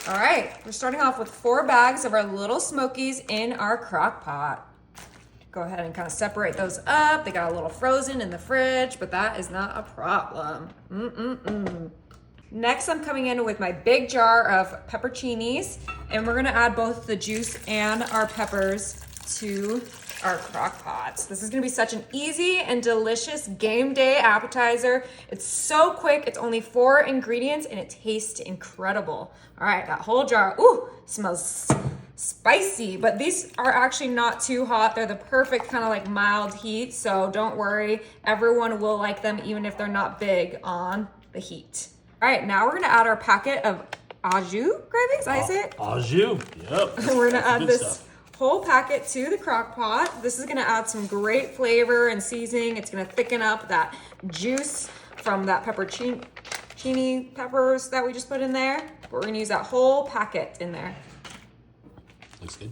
All right, we're starting off with 4 bags of our little smokies in our crock pot. Go ahead and kind of separate those up. They got a little frozen in the fridge, but that is not a problem. Next, I'm coming in with my big jar of pepperoncinis, and we're gonna add both the juice and our peppers to our crock pots. This is gonna be such an easy and delicious game day appetizer. It's so quick, it's only 4 ingredients, and it tastes incredible. All right, that whole jar, ooh, smells spicy, but these are actually not too hot. They're the perfect kind of like mild heat, so don't worry. Everyone will like them even if they're not big on the heat. All right, now we're gonna add our packet of au jus gravy, is that how you say it? Au jus, yep. We're gonna add Good this stuff. whole packet to the crock pot. This is gonna add some great flavor and seasoning. It's gonna thicken up that juice from that pepperoncini peppers that we just put in there. We're gonna use that whole packet in there. Looks good.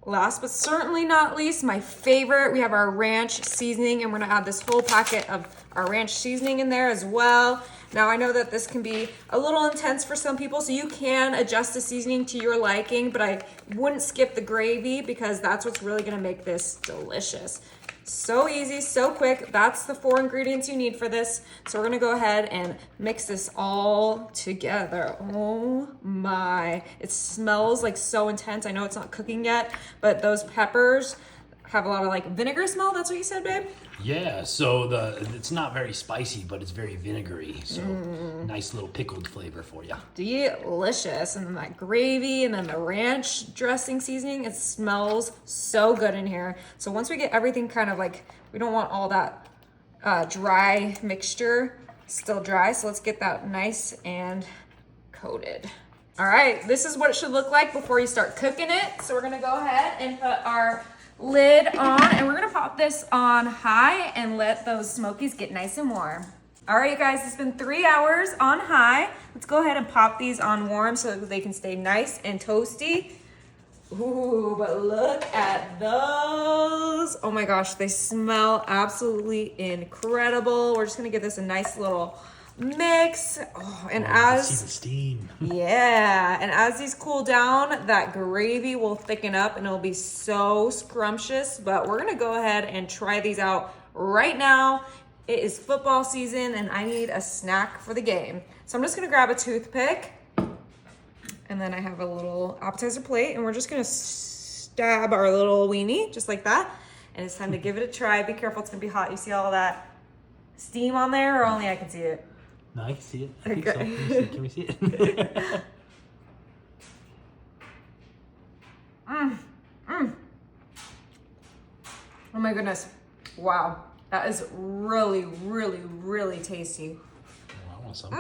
Last but certainly not least, my favorite, we have our ranch seasoning, and we're gonna add this whole packet of our ranch seasoning in there as well. Now I know that this can be a little intense for some people, so you can adjust the seasoning to your liking, but I wouldn't skip the gravy because that's what's really gonna make this delicious. So easy, so quick. That's the 4 ingredients you need for this. So we're gonna go ahead and mix this all together. Oh my, it smells like so intense. I know it's not cooking yet, but those peppers have a lot of like vinegar smell. That's what you said, babe? Yeah, so it's not very spicy, but it's very vinegary. So nice little pickled flavor for you. Delicious. And then that gravy and then the ranch dressing seasoning, it smells so good in here. So once we get everything kind of like, we don't want all that dry mixture still dry. So let's get that nice and coated. All right, this is what it should look like before you start cooking it. So we're gonna go ahead and put our lid on, and we're gonna pop this on high and let those smokies get nice and warm. All right, you guys, it's been 3 hours on high. Let's go ahead and pop these on warm so that they can stay nice and toasty. Ooh, but look at those. Oh my gosh, they smell absolutely incredible. We're just gonna give this a nice little mix. Oh, and as see the steam. yeah, and as these cool down, that gravy will thicken up and it'll be so scrumptious. But we're gonna go ahead and try these out right now. It is football season and I need a snack for the game. So I'm just gonna grab a toothpick, and then I have a little appetizer plate, and we're just gonna stab our little weenie just like that. And it's time to give it a try. Be careful, it's gonna be hot. You see all that steam on there, or only I can see it? No, I can see it. I think Okay. so. Can we see it? Oh my goodness. Wow. That is really, really, really tasty. Oh, I want some.